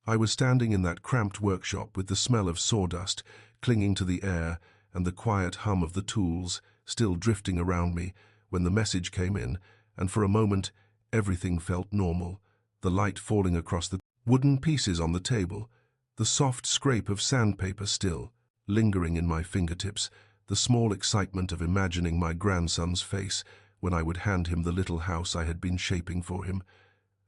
I was standing in that cramped workshop with the smell of sawdust clinging to the air and the quiet hum of the tools still drifting around me when the message came in, and for a moment everything felt normal. The light falling across the wooden pieces on the table, the soft scrape of sandpaper still lingering in my fingertips, the small excitement of imagining my grandson's face when I would hand him the little house I had been shaping for him.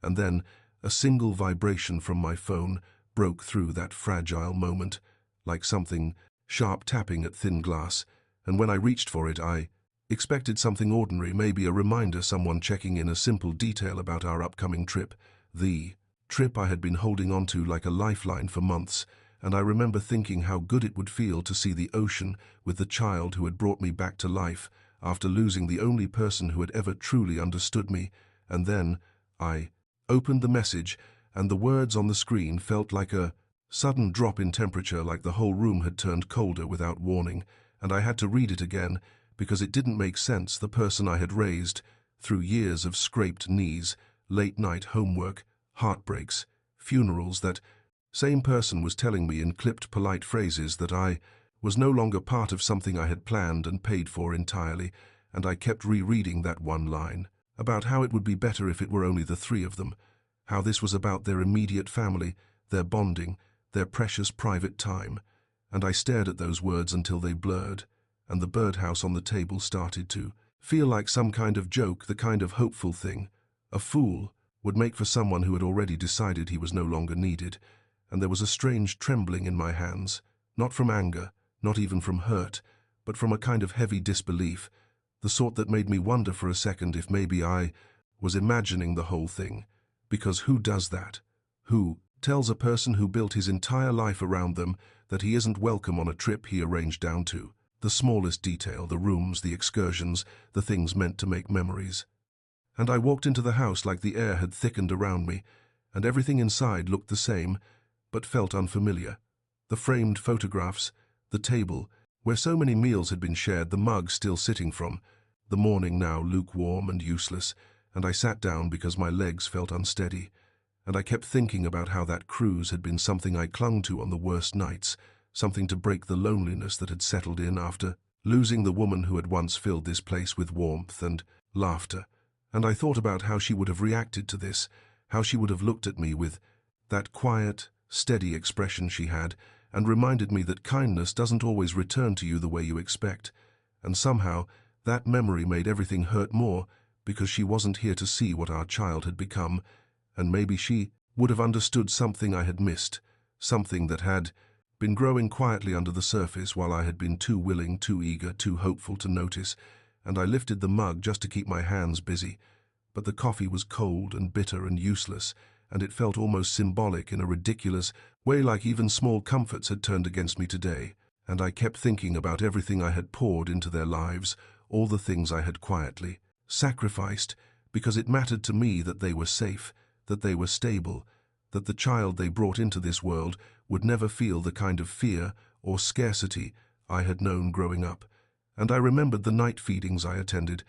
And then a single vibration from my phone broke through that fragile moment, like something sharp tapping at thin glass, and when I reached for it, I expected something ordinary, maybe a reminder, someone checking in, a simple detail about our upcoming trip. The trip I had been holding on to like a lifeline for months, and I remember thinking how good it would feel to see the ocean with the child who had brought me back to life after losing the only person who had ever truly understood me. And then I opened the message, and the words on the screen felt like a sudden drop in temperature, like the whole room had turned colder without warning, and I had to read it again because it didn't make sense. The person I had raised through years of scraped knees, late-night homework, heartbreaks, funerals, that same person was telling me in clipped, polite phrases that I was no longer part of something I had planned and paid for entirely, and I kept rereading that one line about how it would be better if it were only the three of them, how this was about their immediate family, their bonding, their precious private time. And I stared at those words until they blurred, and the birdhouse on the table started to feel like some kind of joke, the kind of hopeful thing a fool would make for someone who had already decided he was no longer needed. And there was a strange trembling in my hands, not from anger, not even from hurt, but from a kind of heavy disbelief, the sort that made me wonder for a second if maybe I was imagining the whole thing. Because who does that? Who tells a person who built his entire life around them that he isn't welcome on a trip he arranged down to the smallest detail, the rooms, the excursions, the things meant to make memories? And I walked into the house like the air had thickened around me, and everything inside looked the same, but felt unfamiliar. The framed photographs, the table where so many meals had been shared, the mug still sitting from the morning, now lukewarm and useless, and I sat down because my legs felt unsteady. And I kept thinking about how that cruise had been something I clung to on the worst nights, something to break the loneliness that had settled in after losing the woman who had once filled this place with warmth and laughter. And I thought about how she would have reacted to this, how she would have looked at me with that quiet, steady expression she had, and reminded me that kindness doesn't always return to you the way you expect. And somehow that memory made everything hurt more, because she wasn't here to see what our child had become, and maybe she would have understood something I had missed, something that had been growing quietly under the surface while I had been too willing, too eager, too hopeful to notice. And I lifted the mug just to keep my hands busy, but the coffee was cold and bitter and useless, and it felt almost symbolic in a ridiculous way, like even small comforts had turned against me today. And I kept thinking about everything I had poured into their lives, all the things I had quietly sacrificed, because it mattered to me that they were safe, that they were stable, that the child they brought into this world would never feel the kind of fear or scarcity I had known growing up. And I remembered the night feedings I attended,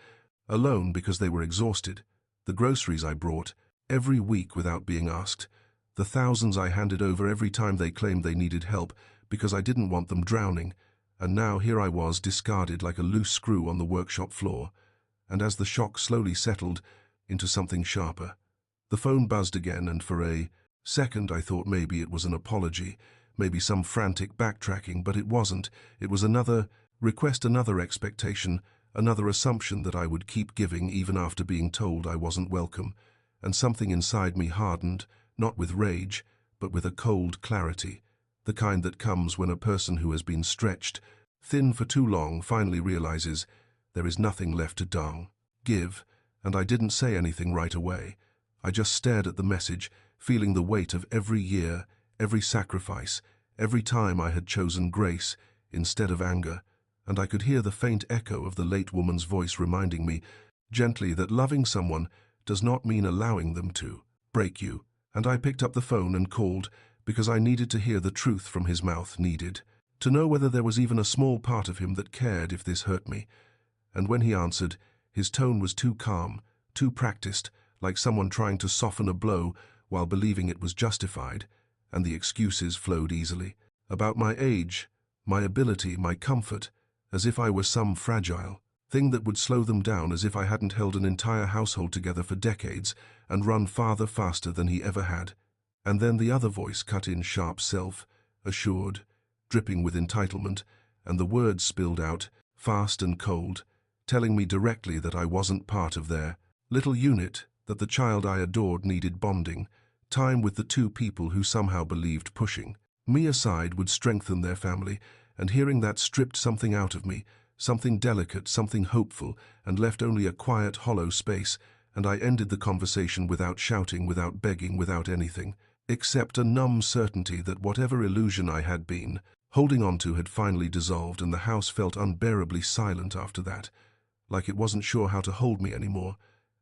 alone because they were exhausted, the groceries I brought every week without being asked, the thousands I handed over every time they claimed they needed help because I didn't want them drowning. And now here I was, discarded like a loose screw on the workshop floor. And as the shock slowly settled into something sharper, the phone buzzed again, and for a second I thought maybe it was an apology, maybe some frantic backtracking, but it wasn't. It was another request, another expectation, another assumption that I would keep giving even after being told I wasn't welcome. And something inside me hardened, not with rage, but with a cold clarity, the kind that comes when a person who has been stretched thin for too long finally realizes there is nothing left to give. And I didn't say anything right away. I just stared at the message, feeling the weight of every year, every sacrifice, every time I had chosen grace instead of anger. And I could hear the faint echo of the late woman's voice reminding me gently that loving someone does not mean allowing them to break you. And I picked up the phone and called because I needed to hear the truth from his mouth, needed to know whether there was even a small part of him that cared if this hurt me. And when he answered, his tone was too calm, too practiced, like someone trying to soften a blow while believing it was justified. and the excuses flowed easily. About my age, my ability, my comfort, as if I were some fragile thing that would slow them down, as if I hadn't held an entire household together for decades and run farther faster than he ever had. And then the other voice cut in, sharp, self-assured, dripping with entitlement, and the words spilled out, fast and cold, telling me directly that I wasn't part of their little unit, that the child I adored needed bonding, time with the two people who somehow believed pushing me aside would strengthen their family. And hearing that stripped something out of me, something delicate, something hopeful, and left only a quiet, hollow space, and I ended the conversation without shouting, without begging, without anything, except a numb certainty that whatever illusion I had been holding on to had finally dissolved, and the house felt unbearably silent after that, like it wasn't sure how to hold me anymore.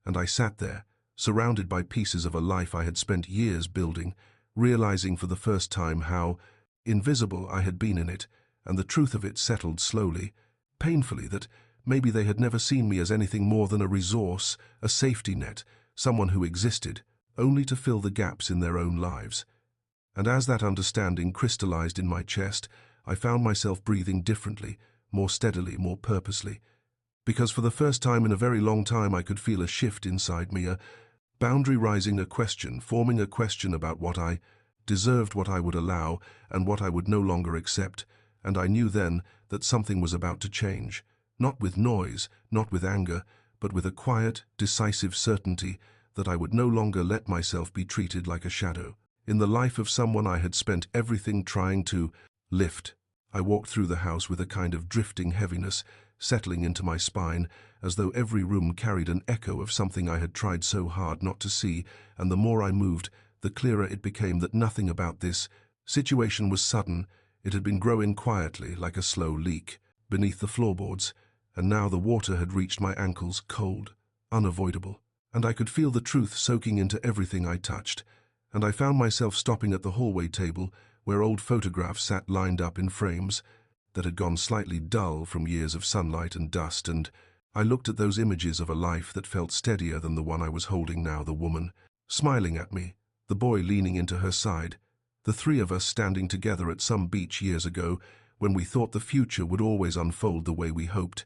And I sat there, surrounded by pieces of a life I had spent years building, realizing for the first time how invisible I had been in it, and the truth of it settled slowly, painfully, that maybe they had never seen me as anything more than a resource, a safety net, someone who existed, only to fill the gaps in their own lives. And as that understanding crystallized in my chest, I found myself breathing differently, more steadily, more purposely. Because for the first time in a very long time I could feel a shift inside me, a boundary rising, a question, forming a question about what I deserved, what I would allow, and what I would no longer accept. And I knew then that something was about to change, not with noise, not with anger, but with a quiet, decisive certainty that I would no longer let myself be treated like a shadow in the life of someone I had spent everything trying to lift. I walked through the house with a kind of drifting heaviness settling into my spine, as though every room carried an echo of something I had tried so hard not to see, and the more I moved, the clearer it became that nothing about this situation was sudden. It had been growing quietly, like a slow leak, beneath the floorboards, and now the water had reached my ankles, cold, unavoidable, and I could feel the truth soaking into everything I touched. And I found myself stopping at the hallway table, where old photographs sat lined up in frames that had gone slightly dull from years of sunlight and dust, and I looked at those images of a life that felt steadier than the one I was holding now, the woman smiling at me, the boy leaning into her side, the three of us standing together at some beach years ago when we thought the future would always unfold the way we hoped.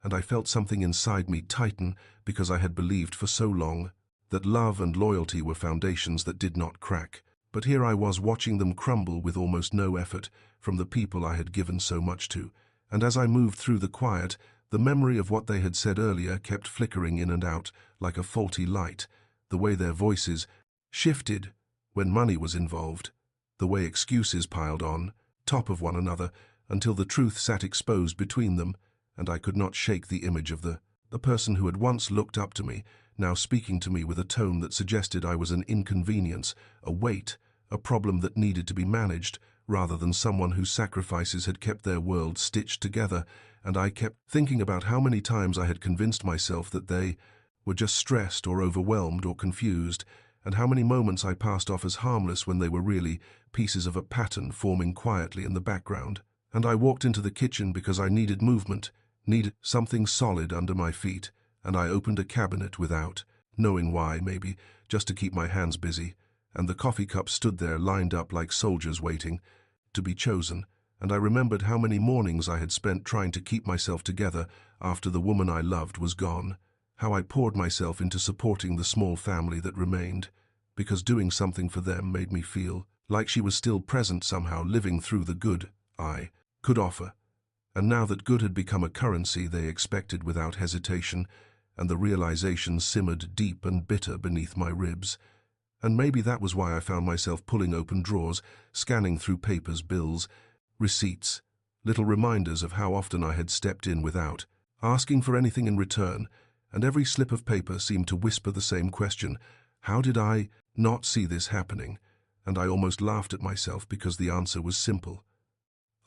And I felt something inside me tighten, because I had believed for so long that love and loyalty were foundations that did not crack. But here I was watching them crumble with almost no effort from the people I had given so much to. And as I moved through the quiet, the memory of what they had said earlier kept flickering in and out like a faulty light, the way their voices shifted when money was involved, the way excuses piled on top of one another until the truth sat exposed between them, and I could not shake the image of the person who had once looked up to me, now speaking to me with a tone that suggested I was an inconvenience, a weight, a problem that needed to be managed, rather than someone whose sacrifices had kept their world stitched together. And I kept thinking about how many times I had convinced myself that they were just stressed or overwhelmed or confused, and how many moments I passed off as harmless when they were really pieces of a pattern forming quietly in the background. And I walked into the kitchen because I needed movement, needed something solid under my feet, and I opened a cabinet without knowing why, maybe just to keep my hands busy, and the coffee cups stood there lined up like soldiers waiting to be chosen. And I remembered how many mornings I had spent trying to keep myself together after the woman I loved was gone, how I poured myself into supporting the small family that remained, because doing something for them made me feel like she was still present somehow, living through the good I could offer. And now that good had become a currency they expected without hesitation, and the realization simmered deep and bitter beneath my ribs. And maybe that was why I found myself pulling open drawers, scanning through papers, bills, receipts, little reminders of how often I had stepped in without asking for anything in return, and every slip of paper seemed to whisper the same question: how did I not see this happening? And I almost laughed at myself because the answer was simple.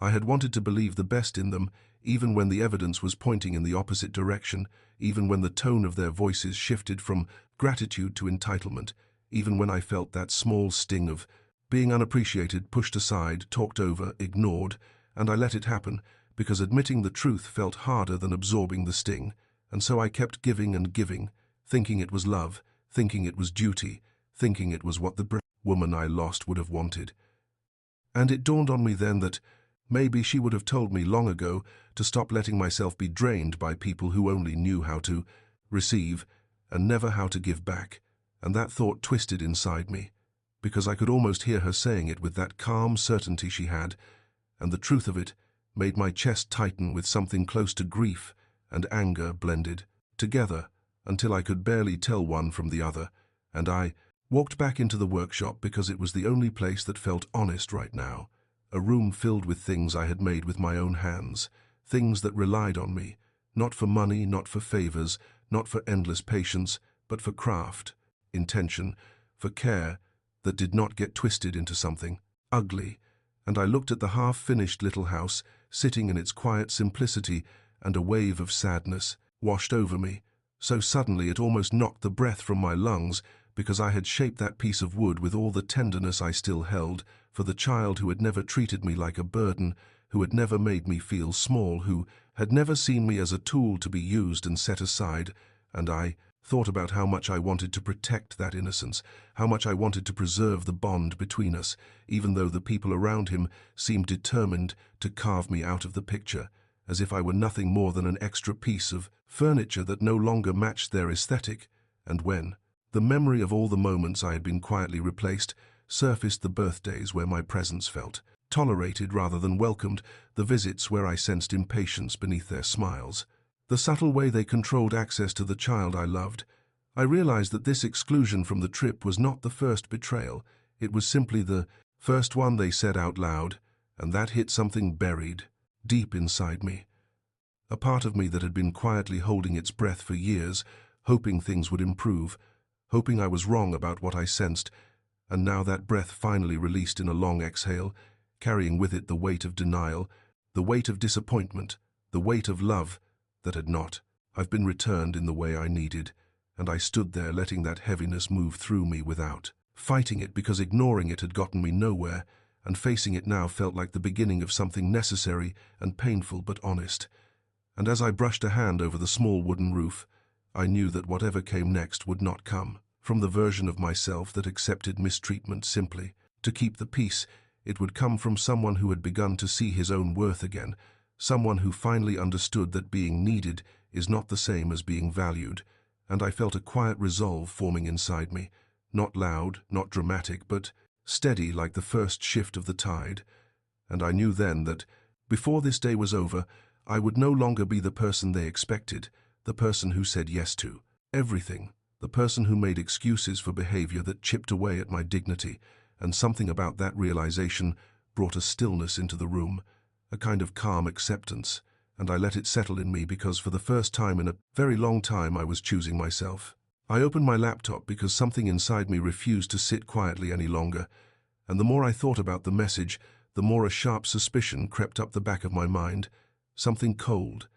I had wanted to believe the best in them, even when the evidence was pointing in the opposite direction, even when the tone of their voices shifted from gratitude to entitlement, even when I felt that small sting of being unappreciated, pushed aside, talked over, ignored. And I let it happen, because admitting the truth felt harder than absorbing the sting. And so I kept giving and giving, thinking it was love, thinking it was duty, thinking it was what the woman I lost would have wanted. And it dawned on me then that maybe she would have told me long ago to stop letting myself be drained by people who only knew how to receive and never how to give back. And that thought twisted inside me, because I could almost hear her saying it with that calm certainty she had, and the truth of it made my chest tighten with something close to grief and anger blended together until I could barely tell one from the other, and I walked back into the workshop because it was the only place that felt honest right now, a room filled with things I had made with my own hands, things that relied on me, not for money, not for favors, not for endless patience, but for craft, intention, for care that did not get twisted into something ugly. And I looked at the half-finished little house, sitting in its quiet simplicity, and a wave of sadness washed over me, so suddenly it almost knocked the breath from my lungs, because I had shaped that piece of wood with all the tenderness I still held for the child who had never treated me like a burden, who had never made me feel small, who had never seen me as a tool to be used and set aside. And I thought about how much I wanted to protect that innocence, how much I wanted to preserve the bond between us, even though the people around him seemed determined to carve me out of the picture, as if I were nothing more than an extra piece of furniture that no longer matched their aesthetic. And when the memory of all the moments I had been quietly replaced surfaced, the birthdays where my presence felt tolerated rather than welcomed, the visits where I sensed impatience beneath their smiles, the subtle way they controlled access to the child I loved, I realized that this exclusion from the trip was not the first betrayal. It was simply the first one they said out loud, and that hit something buried deep inside me. A part of me that had been quietly holding its breath for years, hoping things would improve, hoping I was wrong about what I sensed, and now that breath finally released in a long exhale, carrying with it the weight of denial, the weight of disappointment, the weight of love that had not. I've been returned in the way I needed, and I stood there letting that heaviness move through me without fighting it, because ignoring it had gotten me nowhere, and facing it now felt like the beginning of something necessary and painful but honest. And as I brushed a hand over the small wooden roof, I knew that whatever came next would not come from the version of myself that accepted mistreatment simply to keep the peace. It would come from someone who had begun to see his own worth again, someone who finally understood that being needed is not the same as being valued. And I felt a quiet resolve forming inside me, not loud, not dramatic, but steady like the first shift of the tide. And I knew then that, before this day was over, I would no longer be the person they expected, the person who said yes to everything, the person who made excuses for behavior that chipped away at my dignity. And something about that realization brought a stillness into the room, a kind of calm acceptance, and I let it settle in me because for the first time in a very long time I was choosing myself. I opened my laptop because something inside me refused to sit quietly any longer, and the more I thought about the message, the more a sharp suspicion crept up the back of my mind, something cold,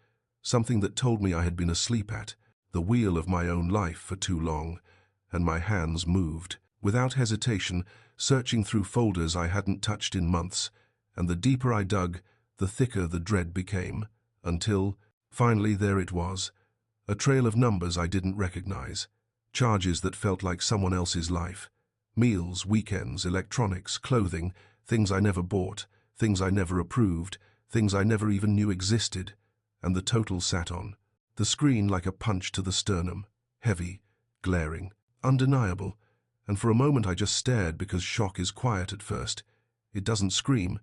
something that told me I had been asleep at the wheel of my own life for too long, and my hands moved, without hesitation, searching through folders I hadn't touched in months, and the deeper I dug, the thicker the dread became, until, finally, there it was, a trail of numbers I didn't recognize, charges that felt like someone else's life, meals, weekends, electronics, clothing, things I never bought, things I never approved, things I never even knew existed, and the total sat on the screen like a punch to the sternum, heavy, glaring, undeniable. And for a moment I just stared, because shock is quiet at first. It doesn't scream.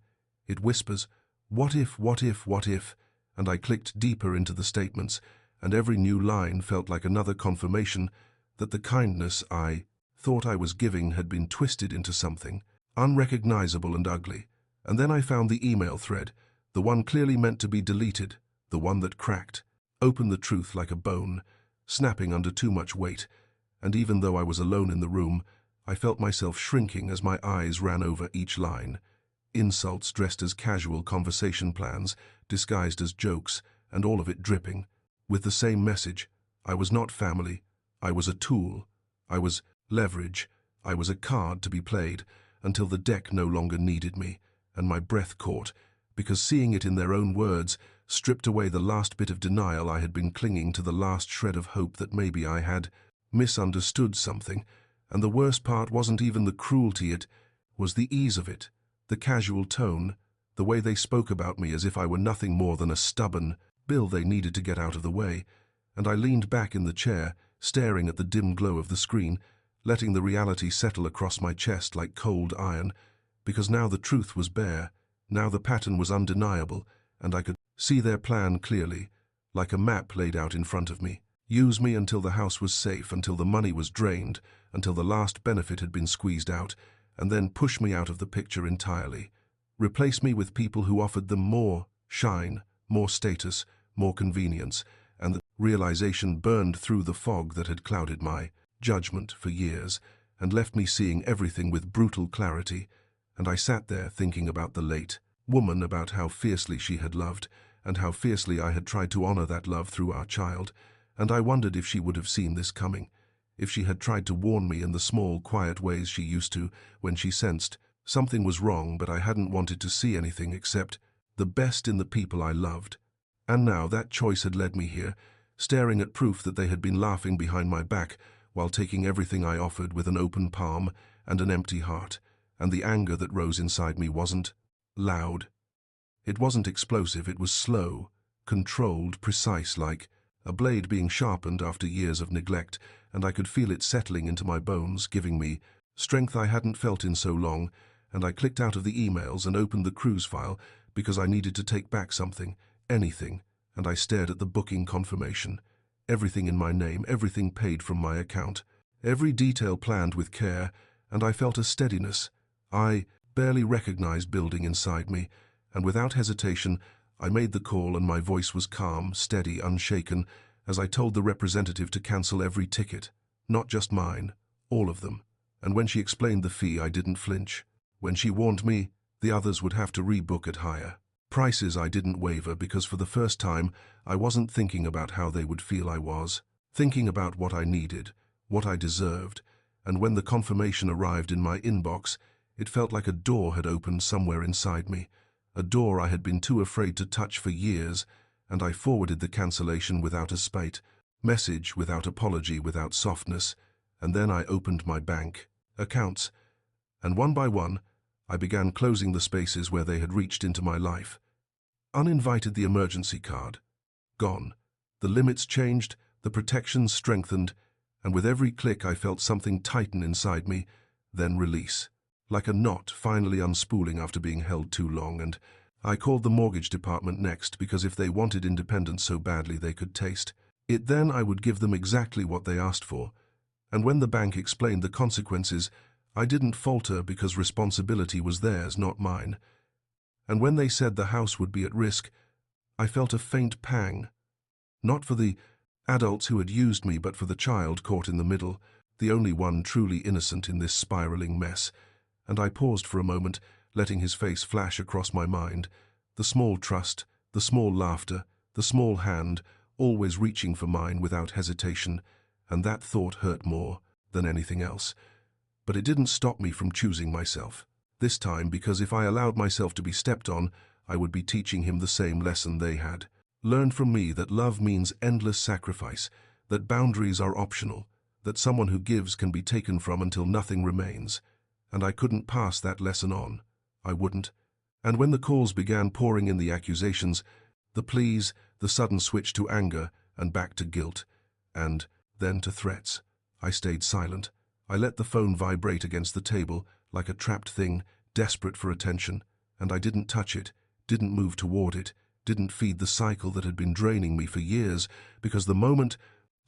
It whispers, "What if, what if, what if?" And I clicked deeper into the statements, and every new line felt like another confirmation that the kindness I thought I was giving had been twisted into something unrecognizable and ugly. And then I found the email thread, the one clearly meant to be deleted, the one that cracked, opened the truth like a bone, snapping under too much weight. And even though I was alone in the room, I felt myself shrinking as my eyes ran over each line. Insults dressed as casual conversation plans, disguised as jokes, and all of it dripping with the same message. I was not family. I was a tool. I was leverage. I was a card to be played until the deck no longer needed me, and my breath caught, because seeing it in their own words stripped away the last bit of denial I had been clinging to, the last shred of hope that maybe I had misunderstood something. And the worst part wasn't even the cruelty, it was the ease of it, The casual tone, the way they spoke about me as if I were nothing more than a stubborn bill they needed to get out of the way, and I leaned back in the chair, staring at the dim glow of the screen, letting the reality settle across my chest like cold iron, because now the truth was bare, now the pattern was undeniable, and I could see their plan clearly, like a map laid out in front of me. Use me until the house was safe, until the money was drained, until the last benefit had been squeezed out, and then push me out of the picture entirely. Replace me with people who offered them more shine, more status, more convenience, and the realization burned through the fog that had clouded my judgment for years and left me seeing everything with brutal clarity. And I sat there thinking about the late woman, about how fiercely she had loved, and how fiercely I had tried to honor that love through our child, and I wondered if she would have seen this coming, if she had tried to warn me in the small, quiet ways she used to when she sensed something was wrong, but I hadn't wanted to see anything except the best in the people I loved. And now that choice had led me here, staring at proof that they had been laughing behind my back while taking everything I offered with an open palm and an empty heart, and the anger that rose inside me wasn't loud. It wasn't explosive, it was slow, controlled, precise, like a blade being sharpened after years of neglect, and I could feel it settling into my bones, giving me strength I hadn't felt in so long. And I clicked out of the emails and opened the cruise file because I needed to take back something, anything, and I stared at the booking confirmation. Everything in my name, everything paid from my account, every detail planned with care, and I felt a steadiness I barely recognized building inside me, and without hesitation I made the call, and my voice was calm, steady, unshaken, as I told the representative to cancel every ticket, not just mine, all of them. And when she explained the fee, I didn't flinch. When she warned me the others would have to rebook at higher prices, I didn't waver, because for the first time I wasn't thinking about how they would feel. I was thinking about what I needed, what I deserved. And when the confirmation arrived in my inbox, it felt like a door had opened somewhere inside me, a door I had been too afraid to touch for years, and I forwarded the cancellation without a spite, message without apology, without softness, and then I opened my bank accounts, and one by one, I began closing the spaces where they had reached into my life. Uninvited, the emergency card. Gone. The limits changed, the protections strengthened, and with every click I felt something tighten inside me, then release. Like a knot finally unspooling after being held too long, and I called the mortgage department next, because if they wanted independence so badly they could taste it, then I would give them exactly what they asked for. And when the bank explained the consequences, I didn't falter, because responsibility was theirs, not mine. And when they said the house would be at risk, I felt a faint pang. Not for the adults who had used me, but for the child caught in the middle, the only one truly innocent in this spiraling mess. And I paused for a moment, letting his face flash across my mind. The small trust, the small laughter, the small hand, always reaching for mine without hesitation. And that thought hurt more than anything else. But it didn't stop me from choosing myself. This time, because if I allowed myself to be stepped on, I would be teaching him the same lesson they had learned from me, that love means endless sacrifice, that boundaries are optional, that someone who gives can be taken from until nothing remains. And I couldn't pass that lesson on. I wouldn't. And when the calls began pouring in, the accusations, the pleas, the sudden switch to anger and back to guilt, and then to threats, I stayed silent. I let the phone vibrate against the table like a trapped thing, desperate for attention, and I didn't touch it, didn't move toward it, didn't feed the cycle that had been draining me for years, because the moment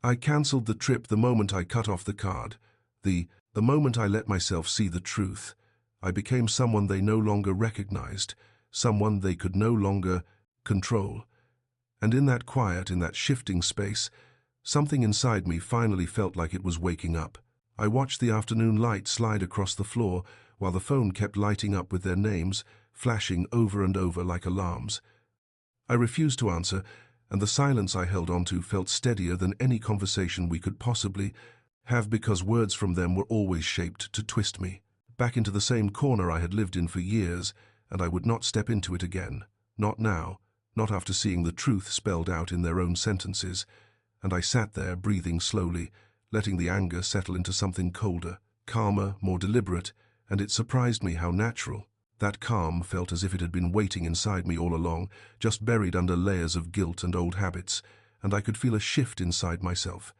I cancelled the trip, the moment I cut off the card, the moment I let myself see the truth, I became someone they no longer recognized, someone they could no longer control. And in that quiet, in that shifting space, something inside me finally felt like it was waking up. I watched the afternoon light slide across the floor while the phone kept lighting up with their names, flashing over and over like alarms. I refused to answer, and the silence I held onto felt steadier than any conversation we could possibly have, because words from them were always shaped to twist me back into the same corner I had lived in for years, and I would not step into it again. Not now, not after seeing the truth spelled out in their own sentences. And I sat there, breathing slowly, letting the anger settle into something colder, calmer, more deliberate, and it surprised me how natural That calm felt as if it had been waiting inside me all along, just buried under layers of guilt and old habits, and I could feel a shift inside myself,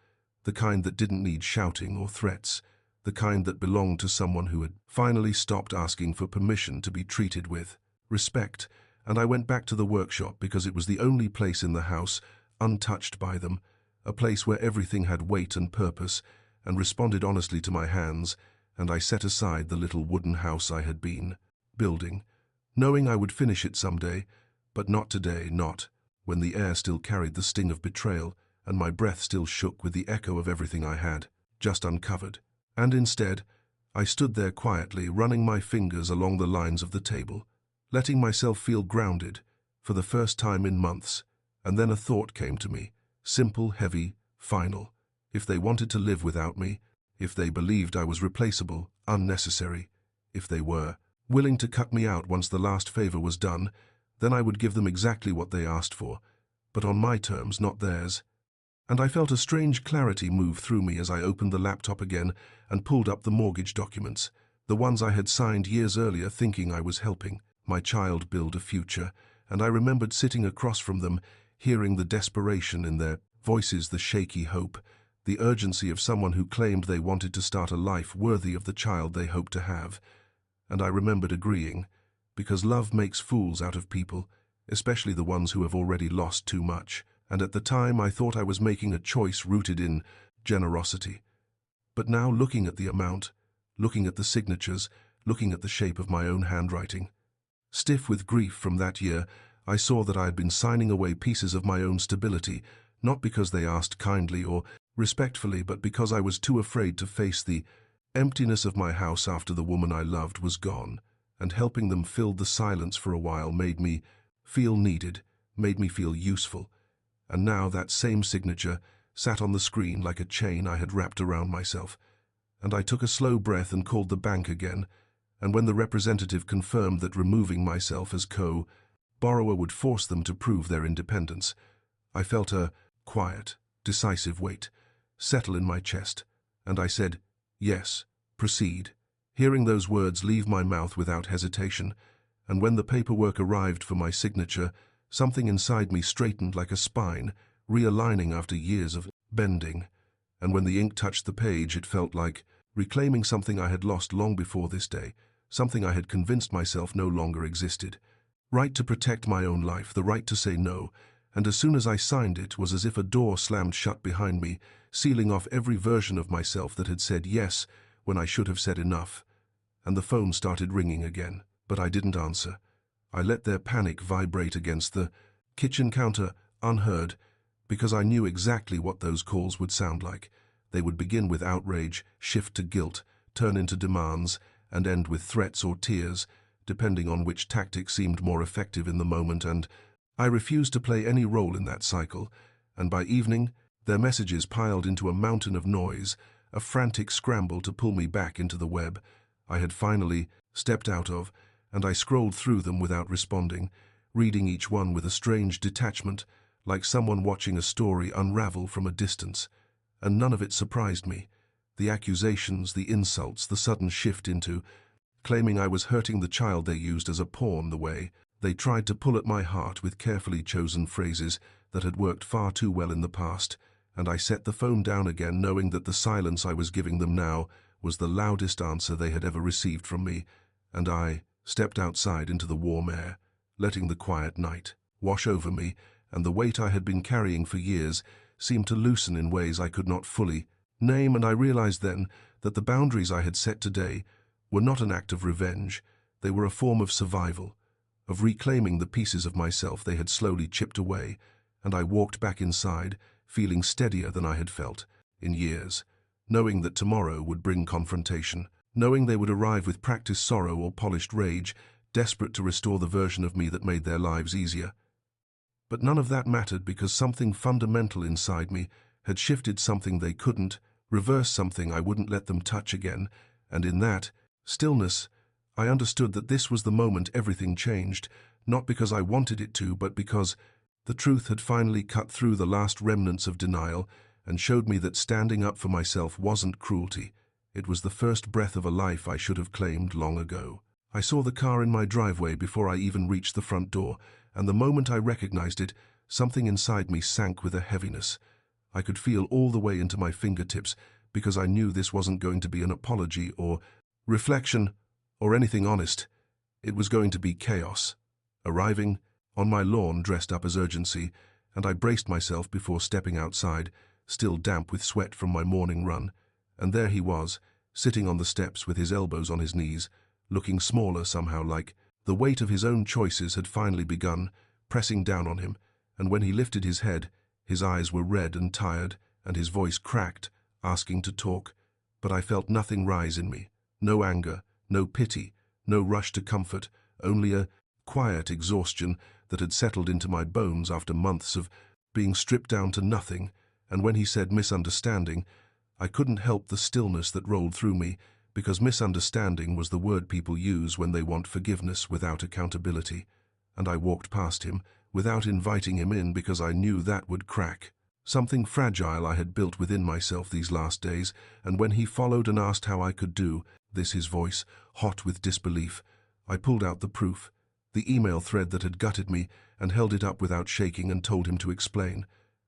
the kind that didn't need shouting or threats, the kind that belonged to someone who had finally stopped asking for permission to be treated with respect. And I went back to the workshop because it was the only place in the house untouched by them, a place where everything had weight and purpose and responded honestly to my hands, and I set aside the little wooden house I had been building, knowing I would finish it someday, but not today, not when the air still carried the sting of betrayal and my breath still shook with the echo of everything I had just uncovered. And instead, I stood there quietly, running my fingers along the lines of the table, letting myself feel grounded for the first time in months. And then a thought came to me, simple, heavy, final. If they wanted to live without me, if they believed I was replaceable, unnecessary, if they were willing to cut me out once the last favor was done, then I would give them exactly what they asked for, but on my terms, not theirs. And I felt a strange clarity move through me as I opened the laptop again and pulled up the mortgage documents, the ones I had signed years earlier thinking I was helping my child build a future, and I remembered sitting across from them, hearing the desperation in their voices, the shaky hope, the urgency of someone who claimed they wanted to start a life worthy of the child they hoped to have. And I remembered agreeing, because love makes fools out of people, especially the ones who have already lost too much. And at the time I thought I was making a choice rooted in generosity. But now, looking at the amount, looking at the signatures, looking at the shape of my own handwriting, stiff with grief from that year, I saw that I had been signing away pieces of my own stability, not because they asked kindly or respectfully, but because I was too afraid to face the emptiness of my house after the woman I loved was gone, and helping them fill the silence for a while made me feel needed, made me feel useful. And now that same signature sat on the screen like a chain I had wrapped around myself. And I took a slow breath and called the bank again, and when the representative confirmed that removing myself as co-borrower would force them to prove their independence, I felt a quiet, decisive weight settle in my chest, and I said, "Yes, proceed," hearing those words leave my mouth without hesitation. And when the paperwork arrived for my signature, something inside me straightened like a spine, realigning after years of bending. And when the ink touched the page, it felt like reclaiming something I had lost long before this day, something I had convinced myself no longer existed. Right to protect my own life, the right to say no. And as soon as I signed it, was as if a door slammed shut behind me, sealing off every version of myself that had said yes when I should have said enough. And the phone started ringing again, but I didn't answer. I let their panic vibrate against the kitchen counter, unheard, because I knew exactly what those calls would sound like. They would begin with outrage, shift to guilt, turn into demands, and end with threats or tears, depending on which tactic seemed more effective in the moment, and I refused to play any role in that cycle. And by evening, their messages piled into a mountain of noise, a frantic scramble to pull me back into the web I had finally stepped out of, and I scrolled through them without responding, reading each one with a strange detachment, like someone watching a story unravel from a distance. And none of it surprised me. The accusations, the insults, the sudden shift into claiming I was hurting the child they used as a pawn, the way they tried to pull at my heart with carefully chosen phrases that had worked far too well in the past. And I set the phone down again, knowing that the silence I was giving them now was the loudest answer they had ever received from me. And I stepped outside into the warm air, letting the quiet night wash over me, and the weight I had been carrying for years seemed to loosen in ways I could not fully name. And I realized then that the boundaries I had set today were not an act of revenge. They were a form of survival, of reclaiming the pieces of myself they had slowly chipped away. And I walked back inside, feeling steadier than I had felt in years, knowing that tomorrow would bring confrontation, knowing they would arrive with practiced sorrow or polished rage, desperate to restore the version of me that made their lives easier. But none of that mattered, because something fundamental inside me had shifted, something they couldn't, reversed something I wouldn't let them touch again. And in that stillness, I understood that this was the moment everything changed, not because I wanted it to, but because the truth had finally cut through the last remnants of denial and showed me that standing up for myself wasn't cruelty. It was the first breath of a life I should have claimed long ago. I saw the car in my driveway before I even reached the front door, and the moment I recognized it, something inside me sank with a heaviness. I could feel all the way into my fingertips because I knew this wasn't going to be an apology or reflection or anything honest. It was going to be chaos. Arriving on my lawn dressed up as urgency, and I braced myself before stepping outside, still damp with sweat from my morning run. And there he was, sitting on the steps with his elbows on his knees, looking smaller somehow, like the weight of his own choices had finally begun, pressing down on him, and when he lifted his head, his eyes were red and tired, and his voice cracked, asking to talk. But I felt nothing rise in me, no anger, no pity, no rush to comfort, only a quiet exhaustion that had settled into my bones after months of being stripped down to nothing. And when he said misunderstanding, I couldn't help the stillness that rolled through me, because misunderstanding was the word people use when they want forgiveness without accountability. And I walked past him, without inviting him in, because I knew that would crack something fragile I had built within myself these last days. And when he followed and asked how I could do this, his voice hot with disbelief, I pulled out the proof, the email thread that had gutted me, and held it up without shaking and told him to explain.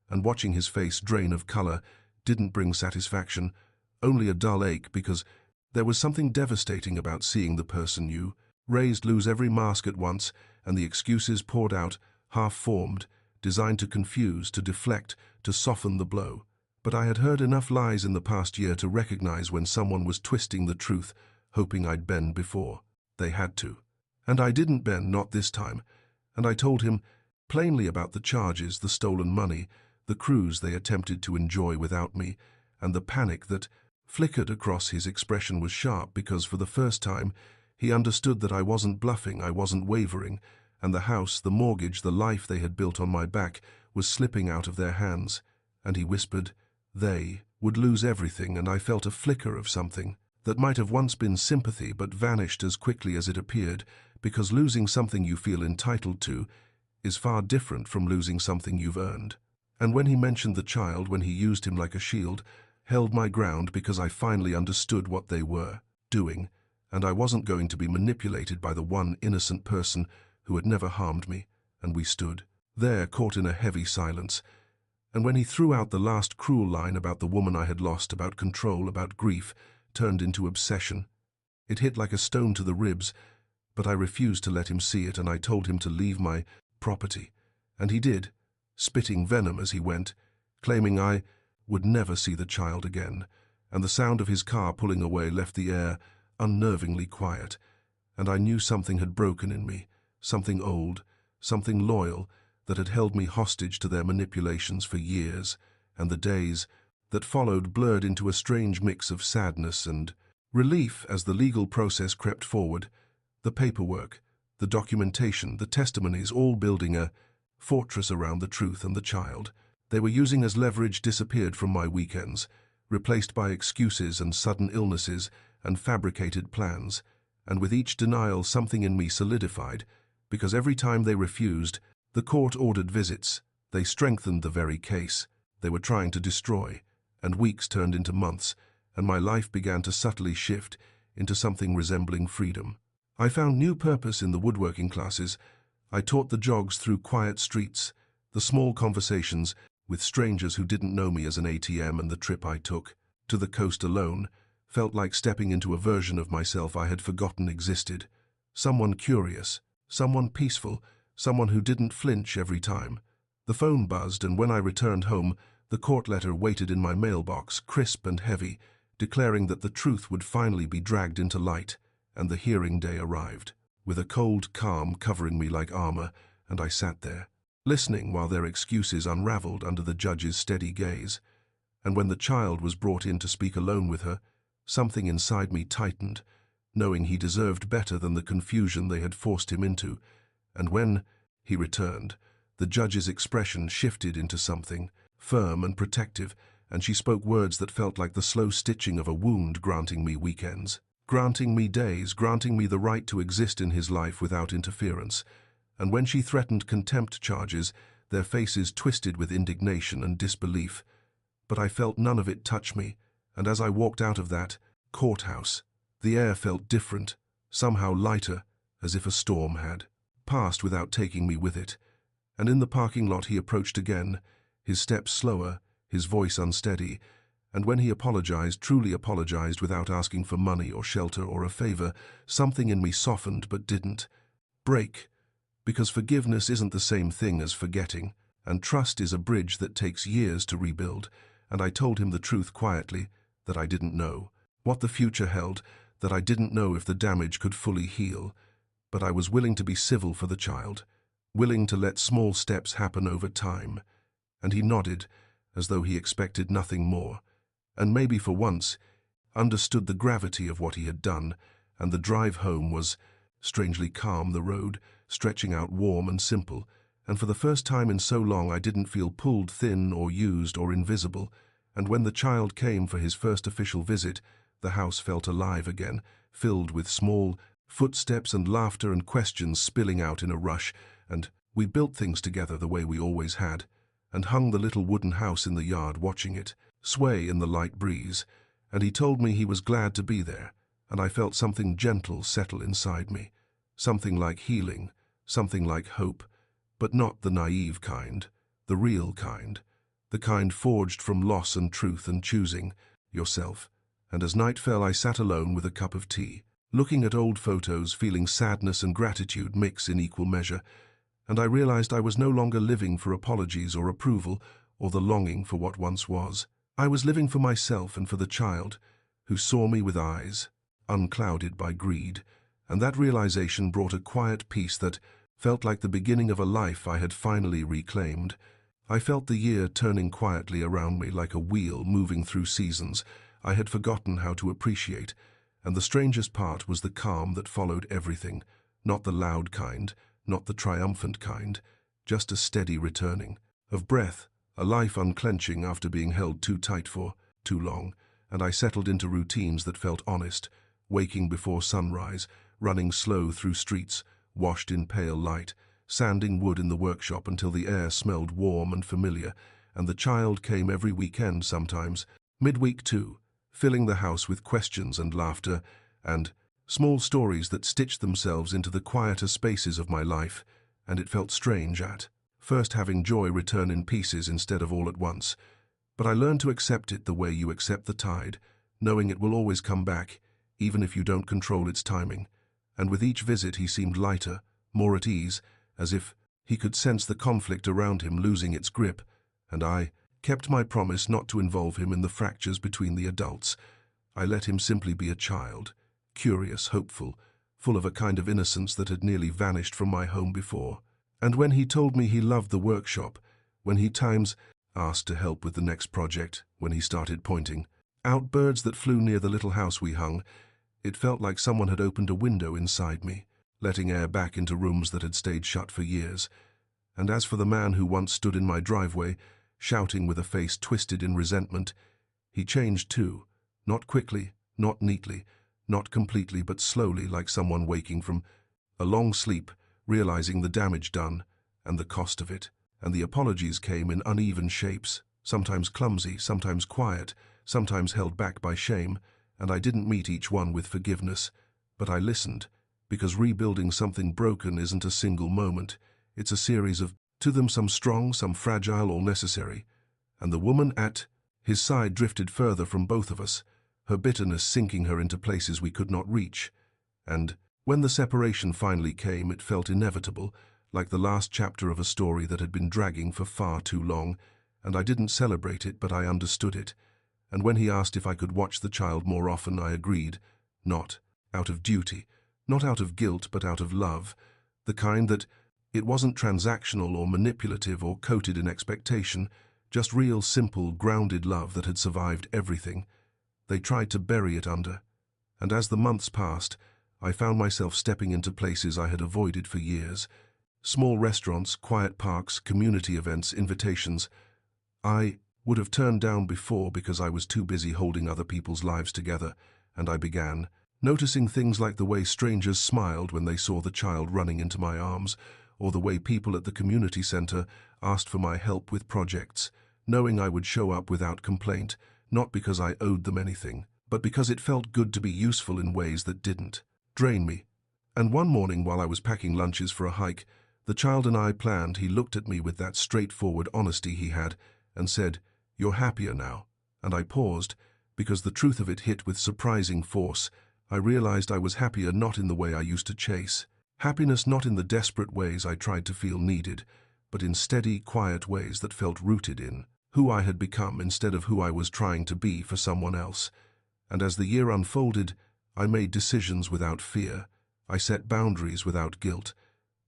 And watching his face drain of color didn't bring satisfaction, only a dull ache, because there was something devastating about seeing the person you raised lose every mask at once, and the excuses poured out, half-formed, designed to confuse, to deflect, to soften the blow. But I had heard enough lies in the past year to recognize when someone was twisting the truth, hoping I'd bend before they had to. And I didn't bend, not this time. And I told him plainly about the charges, the stolen money, the cruise they attempted to enjoy without me, and the panic that flickered across his expression was sharp, because for the first time he understood that I wasn't bluffing, I wasn't wavering, and the house, the mortgage, the life they had built on my back was slipping out of their hands. And he whispered they would lose everything, and I felt a flicker of something that might have once been sympathy but vanished as quickly as it appeared, because losing something you feel entitled to is far different from losing something you've earned. And when he mentioned the child, when he used him like a shield, held my ground, because I finally understood what they were doing, and I wasn't going to be manipulated by the one innocent person who had never harmed me. And we stood there, caught in a heavy silence. And when he threw out the last cruel line about the woman I had lost, about control, about grief, turned into obsession, it hit like a stone to the ribs, but I refused to let him see it, and I told him to leave my property. And he did, spitting venom as he went, claiming I would never see the child again, and the sound of his car pulling away left the air unnervingly quiet, and I knew something had broken in me, something old, something loyal, that had held me hostage to their manipulations for years. And the days that followed blurred into a strange mix of sadness and relief as the legal process crept forward, the paperwork, the documentation, the testimonies, all building a fortress around the truth and the child they were using as leverage, disappeared from my weekends, replaced by excuses and sudden illnesses and fabricated plans. And with each denial, something in me solidified, because every time they refused, the court ordered visits. They strengthened the very case they were trying to destroy, and weeks turned into months, and my life began to subtly shift into something resembling freedom. I found new purpose in the woodworking classes. I taught the jogs through quiet streets, the small conversations with strangers who didn't know me as an ATM, and the trip I took to the coast alone felt like stepping into a version of myself I had forgotten existed. Someone curious, someone peaceful, someone who didn't flinch every time. The phone buzzed, and when I returned home, the court letter waited in my mailbox, crisp and heavy, declaring that the truth would finally be dragged into light. And the hearing day arrived, with a cold calm covering me like armor, and I sat there, listening while their excuses unraveled under the judge's steady gaze. And when the child was brought in to speak alone with her, something inside me tightened, knowing he deserved better than the confusion they had forced him into. And when he returned, the judge's expression shifted into something firm and protective, and she spoke words that felt like the slow stitching of a wound, granting me weekends, granting me days, granting me the right to exist in his life without interference. And when she threatened contempt charges, their faces twisted with indignation and disbelief. But I felt none of it touch me, and as I walked out of that courthouse, the air felt different, somehow lighter, as if a storm had passed without taking me with it. And in the parking lot he approached again, his steps slower, his voice unsteady, and when he apologized, truly apologized without asking for money or shelter or a favor, something in me softened but didn't break, because forgiveness isn't the same thing as forgetting, and trust is a bridge that takes years to rebuild. And I told him the truth quietly, that I didn't know what the future held, that I didn't know if the damage could fully heal, but I was willing to be civil for the child, willing to let small steps happen over time. And he nodded, as though he expected nothing more, and maybe for once understood the gravity of what he had done, and the drive home was strangely calm, the road stretching out warm and simple, and for the first time in so long I didn't feel pulled thin or used or invisible. And when the child came for his first official visit, the house felt alive again, filled with small footsteps and laughter and questions spilling out in a rush, and we built things together the way we always had, and hung the little wooden house in the yard watching it sway in the light breeze, and he told me he was glad to be there, and I felt something gentle settle inside me, something like healing, something like hope, but not the naive kind, the real kind, the kind forged from loss and truth and choosing yourself. And as night fell, I sat alone with a cup of tea, looking at old photos, feeling sadness and gratitude mix in equal measure, and I realized I was no longer living for apologies or approval or the longing for what once was. I was living for myself and for the child, who saw me with eyes unclouded by greed, and that realization brought a quiet peace that felt like the beginning of a life I had finally reclaimed. I felt the year turning quietly around me like a wheel moving through seasons I had forgotten how to appreciate, and the strangest part was the calm that followed everything, not the loud kind, not the triumphant kind, just a steady returning of breath, a life unclenching after being held too tight for too long, and I settled into routines that felt honest, waking before sunrise, running slow through streets, washed in pale light, sanding wood in the workshop until the air smelled warm and familiar, and the child came every weekend sometimes, midweek too, filling the house with questions and laughter, and small stories that stitched themselves into the quieter spaces of my life, and it felt strange at first having joy return in pieces instead of all at once. But I learned to accept it the way you accept the tide, knowing it will always come back, even if you don't control its timing. And with each visit he seemed lighter, more at ease, as if he could sense the conflict around him losing its grip, and I kept my promise not to involve him in the fractures between the adults. I let him simply be a child, curious, hopeful, full of a kind of innocence that had nearly vanished from my home before. And when he told me he loved the workshop, when he times asked to help with the next project, when he started pointing out birds that flew near the little house we hung, it felt like someone had opened a window inside me, letting air back into rooms that had stayed shut for years. And as for the man who once stood in my driveway, shouting with a face twisted in resentment, he changed too, not quickly, not neatly, not completely, but slowly, like someone waking from a long sleep, realizing the damage done and the cost of it. And the apologies came in uneven shapes, sometimes clumsy, sometimes quiet, sometimes held back by shame, and I didn't meet each one with forgiveness, but I listened, because rebuilding something broken isn't a single moment, it's a series of, to them some strong, some fragile, all necessary. And the woman at his side drifted further from both of us, her bitterness sinking her into places we could not reach. And when the separation finally came, it felt inevitable, like the last chapter of a story that had been dragging for far too long, and I didn't celebrate it, but I understood it. And when he asked if I could watch the child more often, I agreed, not out of duty, not out of guilt, but out of love, the kind that it wasn't transactional or manipulative or coated in expectation, just real, simple, grounded love that had survived everything. They tried to bury it under, and as the months passed, I found myself stepping into places I had avoided for years. Small restaurants, quiet parks, community events, invitations I would have turned down before because I was too busy holding other people's lives together, and I began noticing things like the way strangers smiled when they saw the child running into my arms, or the way people at the community center asked for my help with projects, knowing I would show up without complaint, not because I owed them anything, but because it felt good to be useful in ways that didn't drain me. And one morning while I was packing lunches for a hike, the child and I planned, he looked at me with that straightforward honesty he had and said, "You're happier now." And I paused, because the truth of it hit with surprising force. I realized I was happier not in the way I used to chase. Happiness not in the desperate ways I tried to feel needed, but in steady, quiet ways that felt rooted in who I had become instead of who I was trying to be for someone else. And as the year unfolded, I made decisions without fear. I set boundaries without guilt.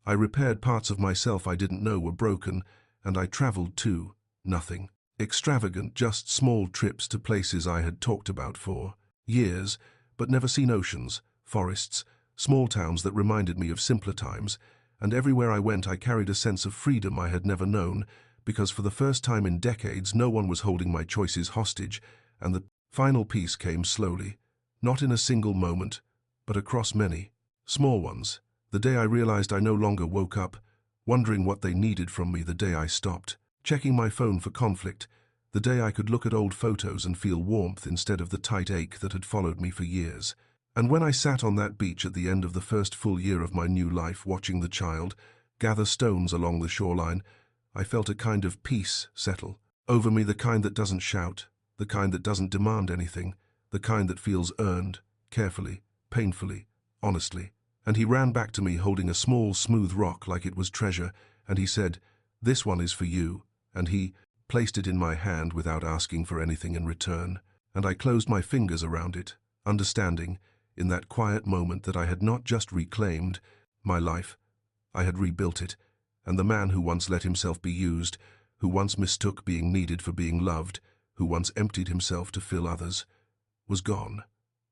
I repaired parts of myself I didn't know were broken, and I traveled too. Nothing extravagant, just small trips to places I had talked about for years, but never seen: oceans, forests, small towns that reminded me of simpler times, and everywhere I went I carried a sense of freedom I had never known, because for the first time in decades no one was holding my choices hostage, and the final peace came slowly, not in a single moment, but across many small ones. The day I realized I no longer woke up, wondering what they needed from me, the day I stopped checking my phone for conflict, the day I could look at old photos and feel warmth instead of the tight ache that had followed me for years. And when I sat on that beach at the end of the first full year of my new life, watching the child gather stones along the shoreline, I felt a kind of peace settle over me, the kind that doesn't shout, the kind that doesn't demand anything, the kind that feels earned, carefully, painfully, honestly. And he ran back to me holding a small, smooth rock like it was treasure, and he said, "This one is for you," and he placed it in my hand without asking for anything in return. And I closed my fingers around it, understanding, in that quiet moment, that I had not just reclaimed my life, I had rebuilt it, and the man who once let himself be used, who once mistook being needed for being loved, who once emptied himself to fill others, was gone,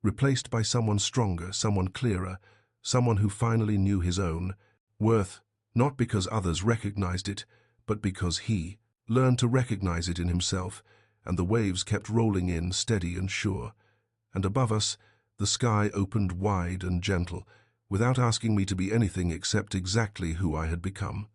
replaced by someone stronger, someone clearer, someone who finally knew his own worth, not because others recognized it, but because he learned to recognize it in himself. And the waves kept rolling in, steady and sure, and above us the sky opened wide and gentle, without asking me to be anything except exactly who I had become.